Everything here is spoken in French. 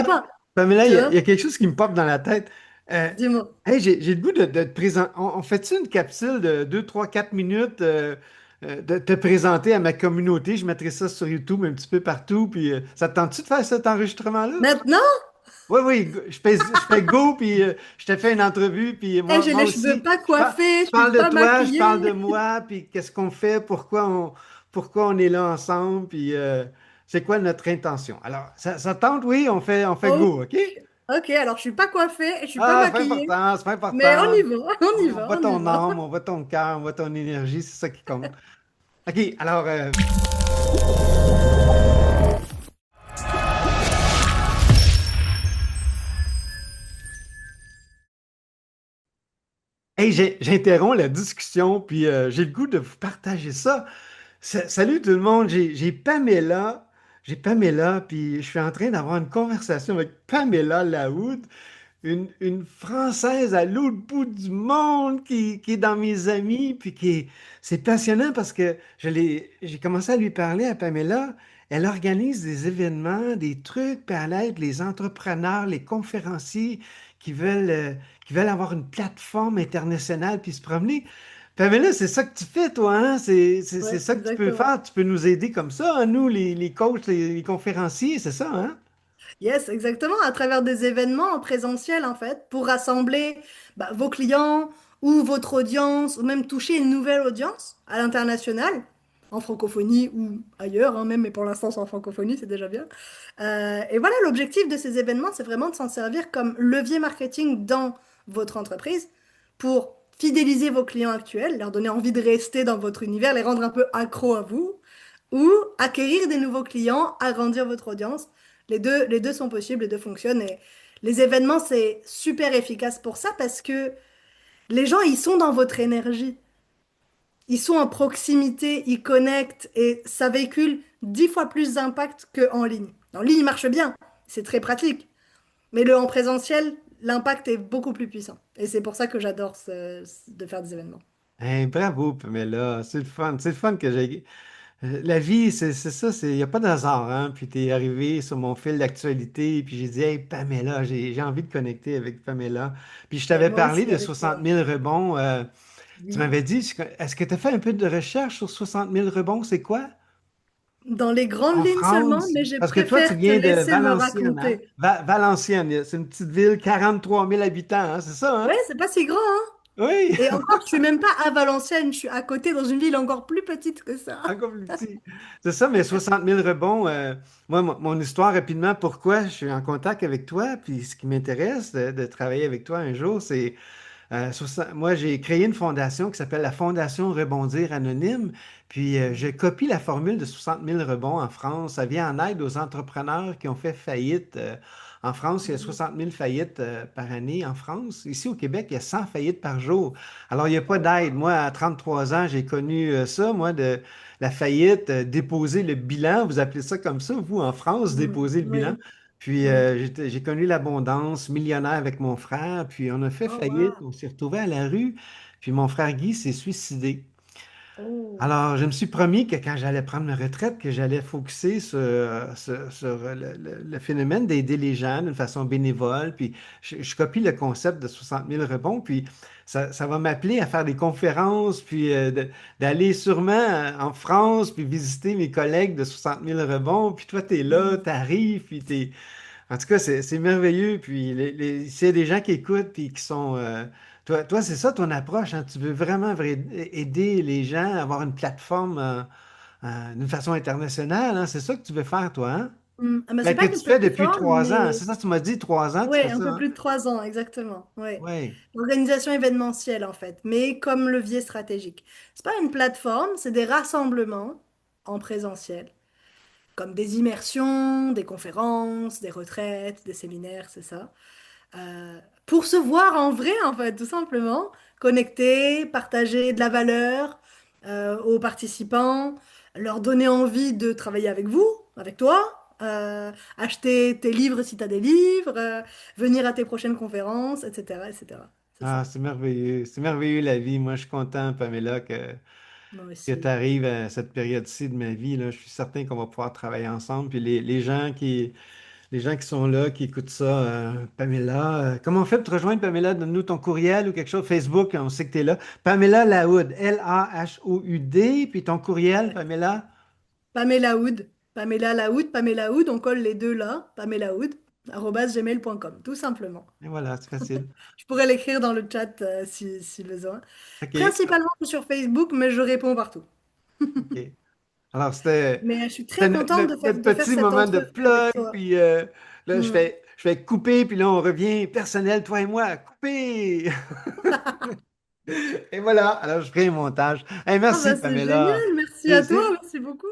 pas, Pamela, tu il vois? y a quelque chose qui me pop dans la tête. Euh, Dis-moi. hey, j'ai le goût de te présenter. On fait-tu une capsule de 2, 3, 4 minutes de te présenter à ma communauté? Je mettrai ça sur YouTube un petit peu partout. Puis, ça te tente-tu de faire cet enregistrement-là? Maintenant, Oui, oui, je fais go, puis je te fais une entrevue, puis moi, j'ai moi les cheveux aussi, pas coiffés, je je suis parle de pas toi, je parle de maquillée. moi, puis qu'est-ce qu'on fait, pourquoi on est là ensemble, puis c'est quoi notre intention. Alors, ça tente, oui, on fait Ok, go, OK? ok, alors je suis pas coiffée, je suis pas Ah, c'est pas maquillée, important, c'est pas mais on important. y va, on y On va, voit on y ton va. âme, on voit ton cœur, on voit ton énergie, c'est ça qui compte. OK, alors, hey, j'interromps la discussion, puis j'ai le goût de vous partager ça. Salut tout le monde, j'ai Pamela, puis je suis en train d'avoir une conversation avec Pamela Laoud, une Française à l'autre bout du monde qui est dans mes amis, puis c'est passionnant parce que j'ai commencé à lui parler à Pamela. Elle organise des événements, des trucs, puis elle aide les entrepreneurs, les conférenciers qui veulent, euh, qui veulent avoir une plateforme internationale puis se promener. Pamela, c'est ça que tu fais, toi, hein? C'est Ouais, ça que tu peux exactement. faire. Tu peux nous aider comme ça, hein, nous, les coachs, les conférenciers, c'est ça, hein? Yes, exactement, à travers des événements en présentiel en fait, pour rassembler vos clients ou votre audience, ou même toucher une nouvelle audience à l'international, en francophonie ou ailleurs, hein, même, mais pour l'instant c'est en francophonie, c'est déjà bien. Et voilà, l'objectif de ces événements, c'est vraiment de s'en servir comme levier marketing dans votre entreprise pour fidéliser vos clients actuels, leur donner envie de rester dans votre univers, les rendre un peu accros à vous, ou acquérir des nouveaux clients, agrandir votre audience. Les deux sont possibles, les deux fonctionnent. Et les événements, c'est super efficace pour ça parce que les gens, ils sont dans votre énergie. Ils sont en proximité, ils connectent et ça véhicule 10 fois plus d'impact qu'en ligne. En ligne, il marche bien, c'est très pratique. Mais le en présentiel, l'impact est beaucoup plus puissant. Et c'est pour ça que j'adore de faire des événements. Hey, bravo, Pamela. C'est le fun. C'est le fun que j'ai. La vie, c'est ça, il n'y a pas de hasard, hein? Puis tu es arrivé sur mon fil d'actualité, puis j'ai dit, hey, Pamela, j'ai envie de connecter avec Pamela. Puis je Et t'avais moi parlé aussi, de avec 60 toi. 000 rebonds. Tu Oui. m'avais dit, est-ce que tu as fait un peu de recherche sur 60 000 rebonds? C'est quoi? Dans les grandes En lignes seulement, France? mais je Parce que toi, tu préfère te viens de laisser me Valenciennes, hein? raconter. Valenciennes, c'est une petite ville, 43 000 habitants, hein? C'est ça, Ouais, hein? c'est pas si grand, hein? Oui! Et encore, je suis même pas à Valenciennes, je suis à côté dans une ville encore plus petite que ça. Encore plus petit. C'est ça, mais 60 000 rebonds. Moi, mon histoire rapidement, pourquoi je suis en contact avec toi, puis ce qui m'intéresse de travailler avec toi un jour, c'est moi, j'ai créé une fondation qui s'appelle la Fondation Rebondir Anonyme, puis je copie la formule de 60 000 rebonds en France. Ça vient en aide aux entrepreneurs qui ont fait faillite. En France, il y a 60 000 faillites par année en France. Ici, au Québec, il y a 100 faillites par jour. Alors, il n'y a pas Oh, d'aide. wow. Moi, à 33 ans, j'ai connu ça, moi, de la faillite, déposer le bilan. Vous appelez ça comme ça, vous, en France, déposer le bilan. Oui, Puis oui. j'ai connu l'abondance, millionnaire avec mon frère, puis on a fait Oh, faillite, wow. on s'est retrouvé à la rue, puis mon frère Guy s'est suicidé. Oh. Alors, je me suis promis que quand j'allais prendre ma retraite, que j'allais focuser sur le phénomène d'aider les gens d'une façon bénévole. Puis, je copie le concept de 60 000 rebonds. Puis, ça va m'appeler à faire des conférences, puis d'aller sûrement en France, puis visiter mes collègues de 60 000 rebonds. Puis, toi, tu es là, tu arrives, puis t'es. En tout cas, c'est merveilleux. Puis, s'il y a des gens qui écoutent, puis qui sont. Toi, c'est ça ton approche, hein? Tu veux vraiment aider les gens à avoir une plateforme d'une façon internationale, hein? C'est ça que tu veux faire, toi, hein? Ah, bah, c'est Ben, que pas tu une fais depuis plateforme, 3 ans. mais C'est ça, tu m'as dit 3 ans, tu fais ouais, un ça, peu hein? plus de 3 ans, exactement. Ouais. Oui. Organisation événementielle, en fait, mais comme levier stratégique. C'est pas une plateforme, c'est des rassemblements en présentiel, comme des immersions, des conférences, des retraites, des séminaires, c'est ça. Pour se voir en vrai, en fait, tout simplement, connecter, partager de la valeur aux participants, leur donner envie de travailler avec vous, avec toi, acheter tes livres si tu as des livres, venir à tes prochaines conférences, etc., etc. C'est Ah, ça. c'est merveilleux. C'est merveilleux la vie. Moi, je suis content, Pamela, Moi que tu aussi. arrives à cette période-ci de ma vie, là. Je suis certain qu'on va pouvoir travailler ensemble. Puis les gens les gens qui sont là, qui écoutent ça, Pamela, comment on fait pour te rejoindre, Pamela? Donne-nous ton courriel ou quelque chose. Facebook, on sait que tu es là. Pamela Lahoud, Lahoud, puis ton courriel, Ouais. Pamela. Pamela Hood. Pamela Hood, on colle les deux là. Pamela Hood, @gmail.com, tout simplement. Et voilà, c'est facile. Je pourrais l'écrire dans le chat si besoin. OK, Principalement sur Facebook, mais je réponds partout. OK. Alors, c'était Mais je suis c'était très contente notre de faire petit cet moment de entretien avec plug, toi. puis là, Hmm. je fais couper, puis là, on revient personnel, toi et moi, couper! Et voilà, alors je ferai un montage. Hey, Ah merci, bah c'est Pamela. génial, merci à toi, C'est merci beaucoup.